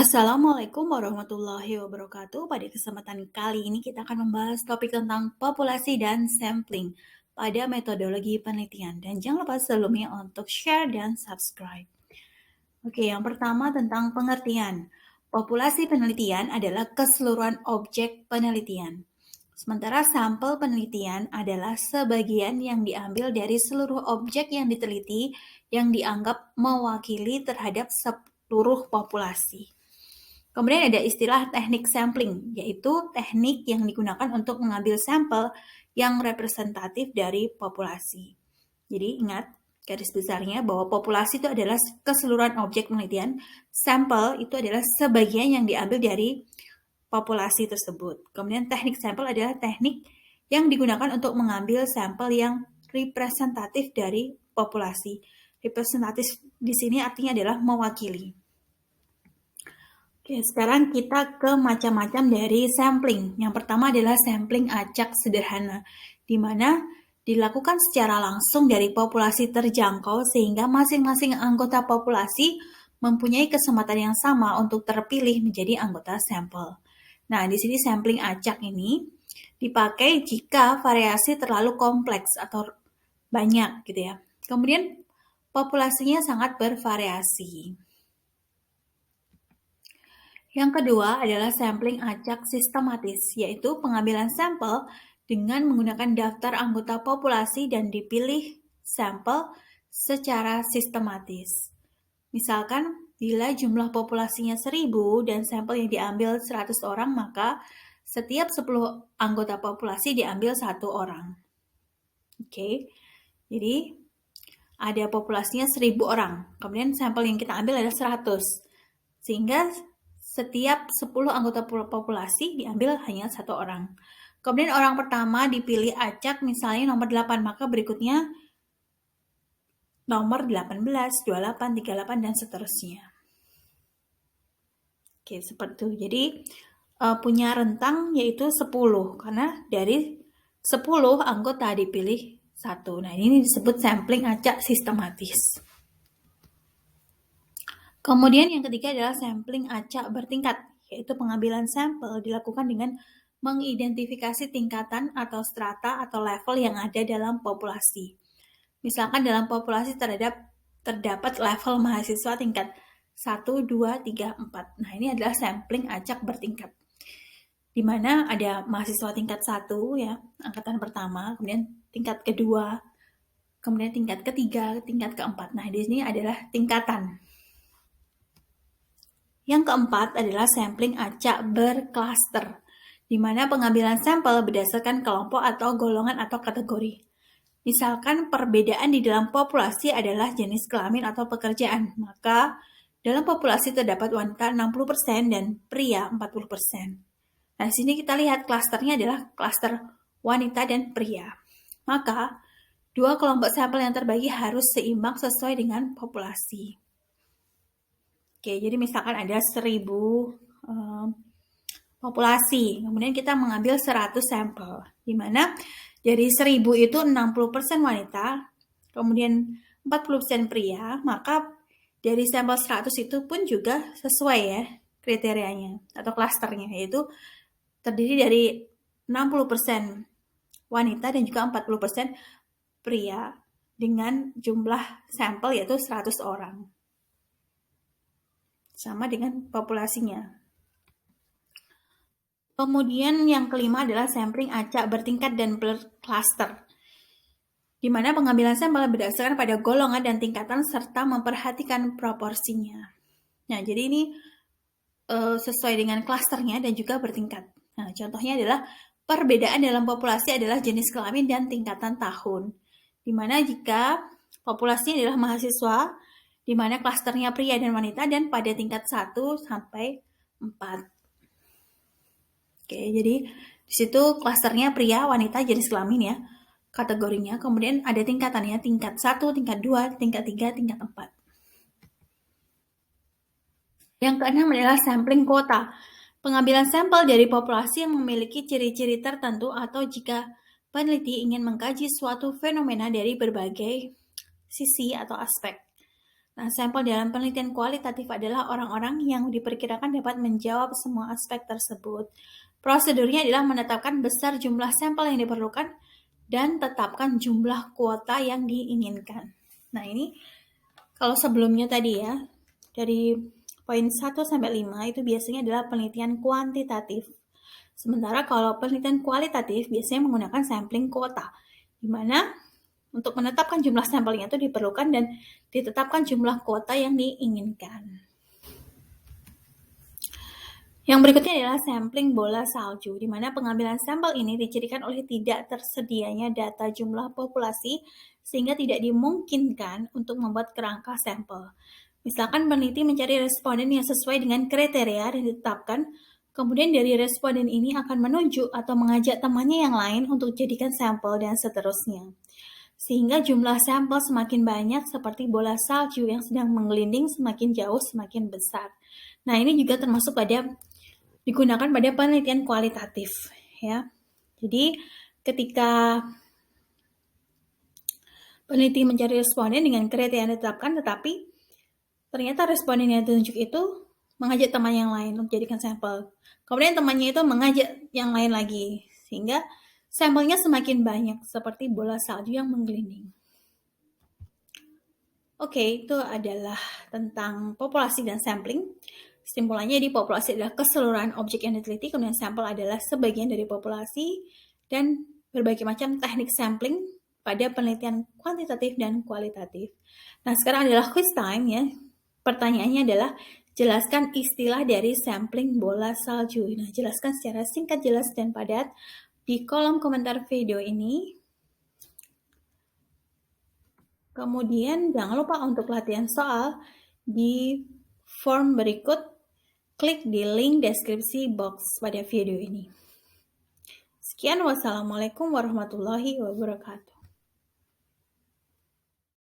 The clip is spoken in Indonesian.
Assalamualaikum warahmatullahi wabarakatuh. Pada kesempatan kali ini kita akan membahas topik tentang populasi dan sampling pada metodologi penelitian. Dan jangan lupa sebelumnya untuk share dan subscribe. Oke, yang pertama tentang pengertian. Populasi penelitian adalah keseluruhan objek penelitian. Sementara sampel penelitian adalah sebagian yang diambil dari seluruh objek yang diteliti yang dianggap mewakili terhadap seluruh populasi. Kemudian ada istilah teknik sampling, yaitu teknik yang digunakan untuk mengambil sampel yang representatif dari populasi. Jadi ingat, garis besarnya bahwa populasi itu adalah keseluruhan objek penelitian, sampel itu adalah sebagian yang diambil dari populasi tersebut. Kemudian teknik sampel adalah teknik yang digunakan untuk mengambil sampel yang representatif dari populasi. Representatif di sini artinya adalah mewakili. Oke, sekarang kita ke macam-macam dari sampling. Yang pertama adalah sampling acak sederhana, di mana dilakukan secara langsung dari populasi terjangkau sehingga masing-masing anggota populasi mempunyai kesempatan yang sama untuk terpilih menjadi anggota sampel. Nah, di sini sampling acak ini dipakai jika variasi terlalu kompleks atau banyak gitu ya. Kemudian populasinya sangat bervariasi. Yang kedua adalah sampling acak sistematis, yaitu pengambilan sampel dengan menggunakan daftar anggota populasi dan dipilih sampel secara sistematis. Misalkan, bila jumlah populasinya 1000 dan sampel yang diambil 100 orang, maka setiap 10 anggota populasi diambil 1 orang. Oke, jadi ada populasinya 1000 orang, kemudian sampel yang kita ambil adalah 100. Sehingga setiap 10 anggota populasi diambil hanya 1 orang. Kemudian orang pertama dipilih acak misalnya nomor 8, maka berikutnya nomor 18, 28, 38, dan seterusnya. Oke, seperti itu. Jadi punya rentang yaitu 10, karena dari 10 anggota dipilih 1. Nah, ini disebut sampling acak sistematis. Kemudian yang ketiga adalah sampling acak bertingkat, yaitu pengambilan sampel dilakukan dengan mengidentifikasi tingkatan atau strata atau level yang ada dalam populasi. Misalkan dalam populasi terdapat level mahasiswa tingkat 1, 2, 3, 4. Nah, ini adalah sampling acak bertingkat. Di mana ada mahasiswa tingkat 1 ya, angkatan pertama, kemudian tingkat kedua, kemudian tingkat ketiga, tingkat keempat. Nah, di sini adalah tingkatan. Yang keempat adalah sampling acak berklaster, di mana pengambilan sampel berdasarkan kelompok atau golongan atau kategori. Misalkan perbedaan di dalam populasi adalah jenis kelamin atau pekerjaan, maka dalam populasi terdapat wanita 60% dan pria 40%. Nah, di sini kita lihat klasternya adalah klaster wanita dan pria. Maka, dua kelompok sampel yang terbagi harus seimbang sesuai dengan populasi. Oke, jadi misalkan ada 1000 populasi, kemudian kita mengambil 100 sampel, di mana dari 1000 itu 60% wanita, kemudian 40% pria, maka dari sampel 100 itu pun juga sesuai ya kriterianya atau klasternya, yaitu terdiri dari 60% wanita dan juga 40% pria dengan jumlah sampel yaitu 100 orang. Sama dengan populasinya. Kemudian yang kelima adalah sampling acak bertingkat dan berklaster, di mana pengambilan sampel berdasarkan pada golongan dan tingkatan serta memperhatikan proporsinya. Nah, jadi ini sesuai dengan klasternya dan juga bertingkat. Nah, contohnya adalah perbedaan dalam populasi adalah jenis kelamin dan tingkatan tahun, di mana jika populasinya adalah mahasiswa, di mana klasternya pria dan wanita dan pada tingkat 1 sampai 4. Oke, jadi di situ klasternya pria, wanita, jenis kelamin ya, kategorinya. Kemudian ada tingkatannya, tingkat 1, tingkat 2, tingkat 3, tingkat 4. Yang keenam adalah sampling kuota. Pengambilan sampel dari populasi yang memiliki ciri-ciri tertentu atau jika peneliti ingin mengkaji suatu fenomena dari berbagai sisi atau aspek. Nah, sampel dalam penelitian kualitatif adalah orang-orang yang diperkirakan dapat menjawab semua aspek tersebut. Prosedurnya adalah menetapkan besar jumlah sampel yang diperlukan dan tetapkan jumlah kuota yang diinginkan. Nah, ini kalau sebelumnya tadi ya, dari poin 1 sampai 5 itu biasanya adalah penelitian kuantitatif. Sementara kalau penelitian kualitatif biasanya menggunakan sampling kuota, di mana untuk menetapkan jumlah sampelnya itu diperlukan dan ditetapkan jumlah kuota yang diinginkan. Yang berikutnya adalah sampling bola salju, di mana pengambilan sampel ini dicirikan oleh tidak tersedianya data jumlah populasi sehingga tidak dimungkinkan untuk membuat kerangka sampel. Misalkan peneliti mencari responden yang sesuai dengan kriteria dan ditetapkan, kemudian dari responden ini akan menunjuk atau mengajak temannya yang lain untuk jadikan sampel dan seterusnya. Sehingga jumlah sampel semakin banyak seperti bola salju yang sedang menggelinding semakin jauh semakin besar. Nah, ini juga termasuk digunakan pada penelitian kualitatif ya. Jadi ketika peneliti mencari responden dengan kriteria yang ditetapkan, tetapi ternyata responden yang ditunjuk itu mengajak teman yang lain untuk jadikan sampel. Kemudian temannya itu mengajak yang lain lagi, sehingga sampelnya semakin banyak seperti bola salju yang menggelinding. Oke, itu adalah tentang populasi dan sampling. Kesimpulannya, di populasi adalah keseluruhan objek yang diteliti, kemudian sampel adalah sebagian dari populasi, dan berbagai macam teknik sampling pada penelitian kuantitatif dan kualitatif. Nah, sekarang adalah quiz time ya. Pertanyaannya adalah, jelaskan istilah dari sampling bola salju. Nah, jelaskan secara singkat, jelas, dan padat di kolom komentar video ini. Kemudian jangan lupa untuk latihan soal di form berikut. Klik di link deskripsi box pada video ini. Sekian, wassalamualaikum warahmatullahi wabarakatuh.